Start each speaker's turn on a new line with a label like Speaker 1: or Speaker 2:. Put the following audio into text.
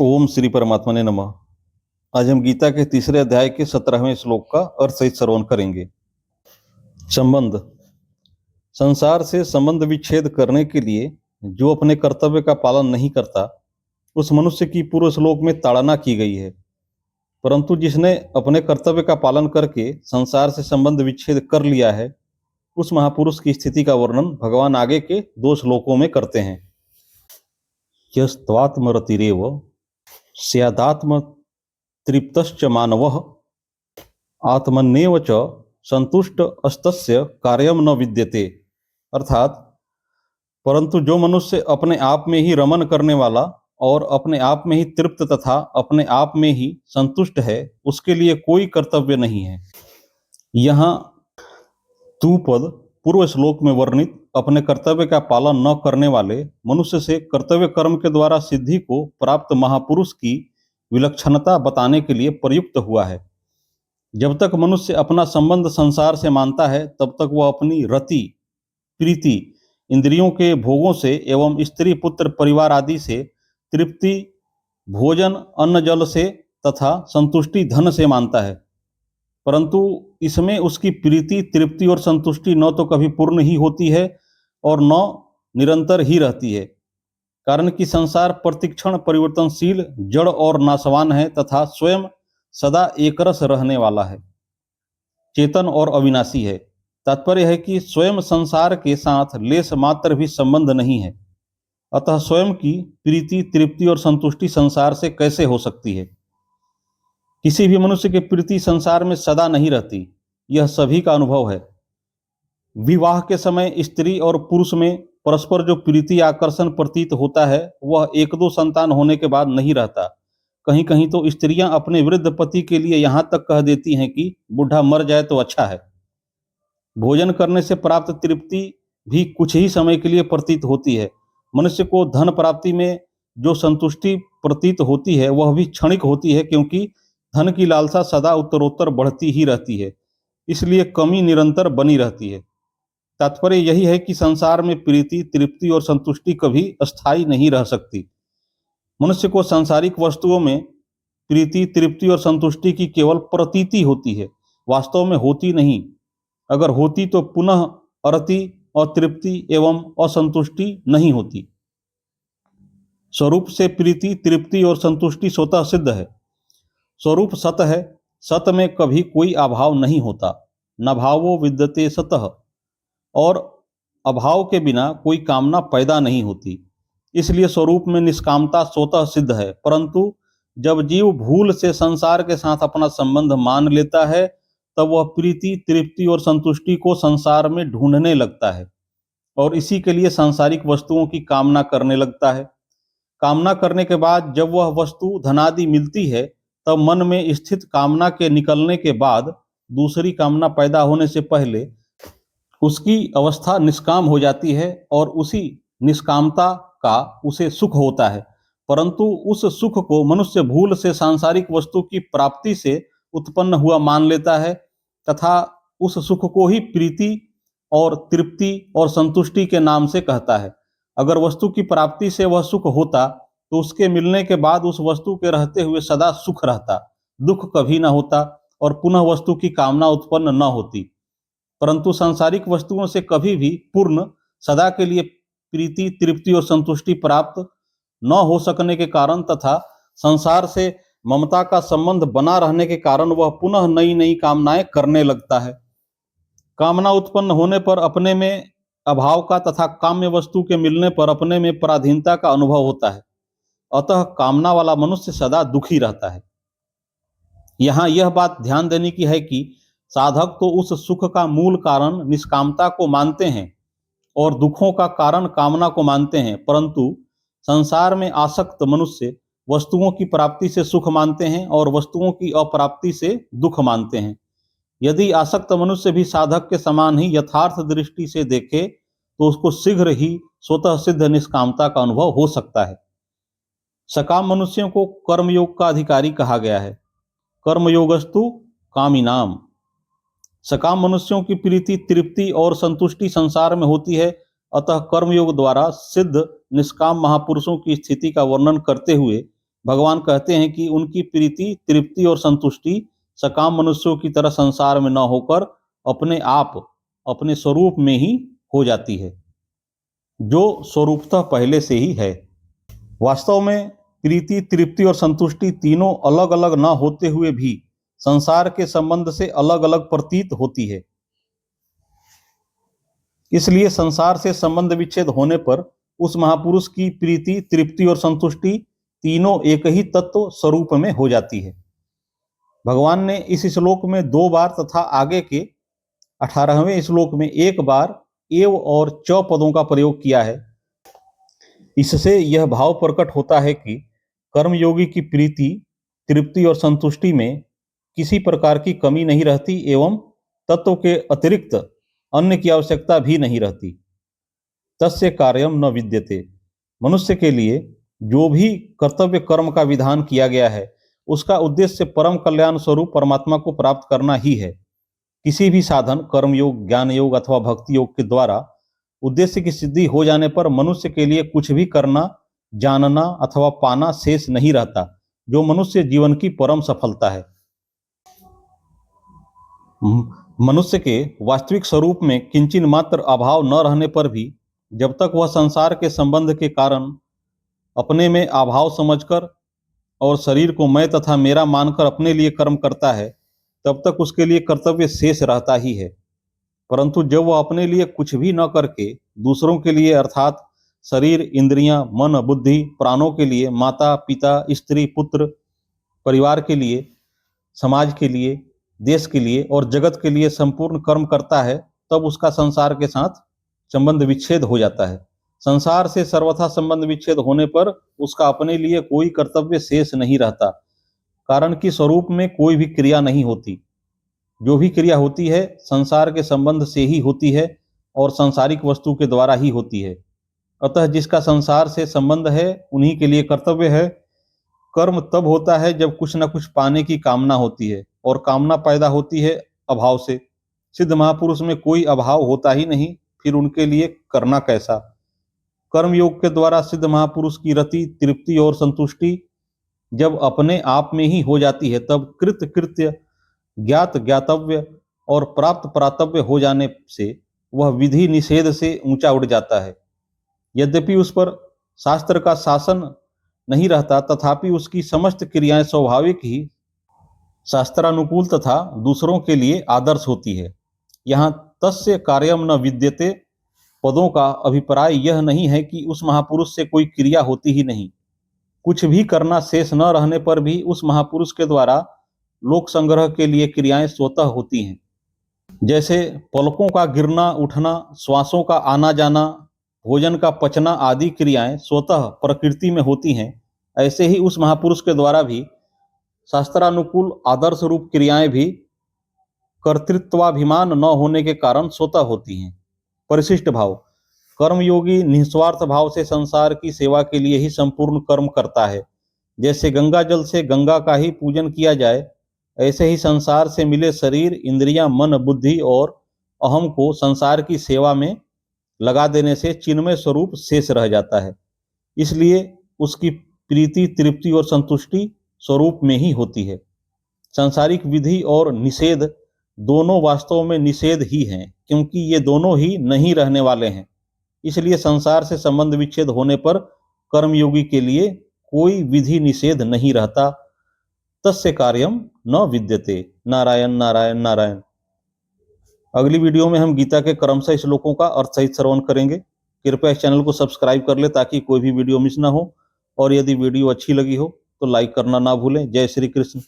Speaker 1: ओम श्री परमात्मा ने नमः। आज हम गीता के तीसरे अध्याय के 17वें श्लोक का अर्थ सहित श्रवण करेंगे। संबंध। संसार से संबंध विच्छेद करने के लिए जो अपने कर्तव्य का पालन नहीं करता, उस मनुष्य की पूर्व श्लोक में ताड़ना की गई है। परंतु जिसने अपने कर्तव्य का पालन करके संसार से संबंध विच्छेद कर लिया है, उस महापुरुष की स्थिति का वर्णन भगवान आगे के 2 श्लोकों में करते हैं। यस्त्वात्मरतिरेव स्यादात्म तृप्तश्च मानवः आत्मन्येव च संतुष्ट अस्तस्य कार्यम न विद्यते। अर्थात, परंतु जो मनुष्य अपने आप में ही रमन करने वाला और अपने आप में ही तृप्त तथा अपने आप में ही संतुष्ट है, उसके लिए कोई कर्तव्य नहीं है। यहाँ तू पद पूर्व श्लोक में वर्णित अपने कर्तव्य का पालन न करने वाले मनुष्य से कर्तव्य कर्म के द्वारा सिद्धि को प्राप्त महापुरुष की विलक्षणता बताने के लिए प्रयुक्त हुआ है। जब तक मनुष्य अपना संबंध संसार से मानता है, तब तक वह अपनी रति, प्रीति, इंद्रियों के भोगों से एवं स्त्री पुत्र परिवार आदि से तृप्ति, भोजन अन्न जल से तथा संतुष्टि धन से मानता है। परंतु इसमें उसकी प्रीति, तृप्ति और संतुष्टि न तो कभी पूर्ण ही होती है और न निरंतर ही रहती है। कारण कि संसार प्रतिक्षण परिवर्तनशील, जड़ और नाशवान है तथा स्वयं सदा एकरस रहने वाला है, चेतन और अविनाशी है। तात्पर्य है कि स्वयं संसार के साथ लेश मात्र भी संबंध नहीं है। अतः स्वयं की प्रीति, तृप्ति और संतुष्टि संसार से कैसे हो सकती है? किसी भी मनुष्य की प्रीति संसार में सदा नहीं रहती, यह सभी का अनुभव है। विवाह के समय स्त्री और पुरुष में परस्पर जो प्रीति आकर्षण प्रतीत होता है, वह 1-2 संतान होने के बाद नहीं रहता। कहीं कहीं तो स्त्रियां अपने वृद्ध पति के लिए यहाँ तक कह देती हैं कि बूढ़ा मर जाए तो अच्छा है। भोजन करने से प्राप्त तृप्ति भी कुछ ही समय के लिए प्रतीत होती है। मनुष्य को धन प्राप्ति में जो संतुष्टि प्रतीत होती है, वह भी क्षणिक होती है, क्योंकि धन की लालसा सदा उत्तरोत्तर बढ़ती ही रहती है, इसलिए कमी निरंतर बनी रहती है। तात्पर्य यही है कि संसार में प्रीति, तृप्ति और संतुष्टि कभी अस्थायी नहीं रह सकती। मनुष्य को सांसारिक वस्तुओं में प्रीति, तृप्ति और संतुष्टि की केवल प्रतीति होती है, वास्तव में होती नहीं। अगर होती तो पुनः अरति और तृप्ति एवं असंतुष्टि नहीं होती। स्वरूप से प्रीति, तृप्ति और संतुष्टि स्वतः सिद्ध है। स्वरूप सत है, सत में कभी कोई अभाव नहीं होता। न भावो विद्यते सतः, और अभाव के बिना कोई कामना पैदा नहीं होती। इसलिए स्वरूप में निष्कामता स्वतः सिद्ध है। परंतु जब जीव भूल से संसार के साथ अपना संबंध मान लेता है, तब वह प्रीति, तृप्ति और संतुष्टि को संसार में ढूंढने लगता है और इसी के लिए सांसारिक वस्तुओं की कामना करने लगता है। कामना करने के बाद जब वह वस्तु धनादि मिलती है, तब मन में स्थित कामना के निकलने के बाद दूसरी कामना पैदा होने से पहले उसकी अवस्था निष्काम हो जाती है और उसी निष्कामता का उसे सुख होता है। परंतु उस सुख को मनुष्य भूल से सांसारिक वस्तु की प्राप्ति से उत्पन्न हुआ मान लेता है तथा उस सुख को ही प्रीति और तृप्ति और संतुष्टि के नाम से कहता है। अगर वस्तु की प्राप्ति से वह सुख होता, तो उसके मिलने के बाद उस वस्तु के रहते हुए सदा सुख रहता, दुख कभी न होता और पुनः वस्तु की कामना उत्पन्न न होती। परंतु सांसारिक वस्तुओं से कभी भी पूर्ण, सदा के लिए प्रीति, तृप्ति और संतुष्टि प्राप्त न हो सकने के कारण तथा संसार से ममता का संबंध बना रहने के कारण वह पुनः नई नई कामनाएं करने लगता है। कामना उत्पन्न होने पर अपने में अभाव का तथा काम्य वस्तु के मिलने पर अपने में पराधीनता का अनुभव होता है। अतः कामना वाला मनुष्य सदा दुखी रहता है। यहाँ यह बात ध्यान देने की है कि साधक तो उस सुख का मूल कारण निष्कामता को मानते हैं और दुखों का कारण कामना को मानते हैं, परंतु संसार में आसक्त मनुष्य वस्तुओं की प्राप्ति से सुख मानते हैं और वस्तुओं की अप्राप्ति से दुख मानते हैं। यदि आसक्त मनुष्य भी साधक के समान ही यथार्थ दृष्टि से देखे, तो उसको शीघ्र ही स्वतः सिद्ध निष्कामता का अनुभव हो सकता है। सकाम मनुष्यों को कर्मयोग का अधिकारी कहा गया है। कर्मयोगस्तु कामिनाम। सकाम मनुष्यों की प्रीति, तृप्ति और संतुष्टि संसार में होती है। अतः कर्मयोग द्वारा सिद्ध निष्काम महापुरुषों की स्थिति का वर्णन करते हुए भगवान कहते हैं कि उनकी प्रीति, तृप्ति और संतुष्टि सकाम मनुष्यों की तरह संसार में न होकर अपने आप, अपने स्वरूप में ही हो जाती है, जो स्वरूपतः पहले से ही है। वास्तव में प्रीति, तृप्ति और संतुष्टि तीनों अलग अलग न होते हुए भी संसार के संबंध से अलग अलग प्रतीत होती है। इसलिए संसार से संबंध विच्छेद होने पर उस महापुरुष की प्रीति, तृप्ति और संतुष्टि तीनों एक ही तत्व स्वरूप में हो जाती है। भगवान ने इस श्लोक में 2 बार तथा आगे के 18वें श्लोक में 1 बार एव और च पदों का प्रयोग किया है। इससे यह भाव प्रकट होता है कि कर्मयोगी की प्रीति, तृप्ति और संतुष्टि में किसी प्रकार की कमी नहीं रहती एवं तत्व के अतिरिक्त अन्य की आवश्यकता भी नहीं रहती। तस्य कार्यम न विद्यते। मनुष्य के लिए जो भी कर्तव्य कर्म का विधान किया गया है उसका उद्देश्य परम कल्याण स्वरूप परमात्मा को प्राप्त करना ही है। किसी भी साधन, कर्मयोग, ज्ञान योग अथवा भक्ति योग के द्वारा उद्देश्य की सिद्धि हो जाने पर मनुष्य के लिए कुछ भी करना, जानना अथवा पाना शेष नहीं रहता, जो मनुष्य जीवन की परम सफलता है। मनुष्य के वास्तविक स्वरूप में किंचिन मात्र अभाव न रहने पर भी जब तक वह संसार के संबंध के कारण अपने में अभाव समझकर और शरीर को मैं तथा मेरा मानकर अपने लिए कर्म करता है, तब तक उसके लिए कर्तव्य शेष रहता ही है। परंतु जब वह अपने लिए कुछ भी न करके दूसरों के लिए अर्थात शरीर, इंद्रियां, मन, बुद्धि, प्राणों के लिए, माता, पिता, स्त्री, पुत्र, परिवार के लिए, समाज के लिए, देश के लिए और जगत के लिए संपूर्ण कर्म करता है, तब उसका संसार के साथ संबंध विच्छेद हो जाता है। संसार से सर्वथा संबंध विच्छेद होने पर उसका अपने लिए कोई कर्तव्य शेष नहीं रहता, कारण कि स्वरूप में कोई भी क्रिया नहीं होती। जो भी क्रिया होती है संसार के संबंध से ही होती है और सांसारिक वस्तु के द्वारा ही होती है। अतः जिसका संसार से संबंध है उन्हीं के लिए कर्तव्य है। कर्म तब होता है जब कुछ न कुछ पाने की कामना होती है, और कामना पैदा होती है अभाव से। सिद्ध महापुरुष में कोई अभाव होता ही नहीं, फिर उनके लिए करना कैसा। कर्म योग के द्वारा सिद्ध महापुरुष की रति, तृप्ति और संतुष्टि जब अपने आप में ही हो जाती है, तब कृत कृत्य, ज्ञात ज्ञातव्य और प्राप्त प्रातव्य हो जाने से वह विधि निषेध से ऊंचा उठ जाता है। यद्यपि उस पर शास्त्र का शासन नहीं रहता, तथापि उसकी समस्त क्रियाएं स्वाभाविक ही शास्त्रानुकूल तथा दूसरों के लिए आदर्श होती है। यहाँ तस्य कार्यम न विद्यते पदों का अभिप्राय यह नहीं है कि उस महापुरुष से कोई क्रिया होती ही नहीं। कुछ भी करना शेष न रहने पर भी उस महापुरुष के द्वारा लोक संग्रह के लिए क्रियाएं स्वतः होती हैं। जैसे पलकों का गिरना उठना, श्वासों का आना जाना, भोजन का पचना आदि क्रियाएं स्वतः प्रकृति में होती हैं, ऐसे ही उस महापुरुष के द्वारा भी शास्त्रानुकूल आदर्श रूप क्रियाएं भी कर्तृत्वाभिमान न होने के कारण स्वतः होती हैं। परिशिष्ट भाव। कर्मयोगी निस्वार्थ भाव से संसार की सेवा के लिए ही संपूर्ण कर्म करता है। जैसे गंगा जल से गंगा का ही पूजन किया जाए, ऐसे ही संसार से मिले शरीर, इंद्रियां, मन, बुद्धि और अहम को संसार की सेवा में लगा देने से चिन्मय स्वरूप शेष रह जाता है। इसलिए उसकी प्रीति, तृप्ति और संतुष्टि स्वरूप में ही होती है। सांसारिक विधि और निषेध दोनों वास्तव में निषेध ही हैं, क्योंकि ये दोनों ही नहीं रहने वाले हैं। इसलिए संसार से संबंध विच्छेद होने पर कर्मयोगी के लिए कोई विधि निषेध नहीं रहता। तस्य कार्यम न विद्यते। नारायण नारायण नारायण। अगली वीडियो में हम गीता के क्रमशः श्लोकों का अर्थ सहित श्रवण करेंगे। कृपया इस चैनल को सब्सक्राइब कर ले ताकि कोई भी वीडियो मिस ना हो, और यदि वीडियो अच्छी लगी हो तो लाइक करना ना भूलें। जय श्री कृष्ण।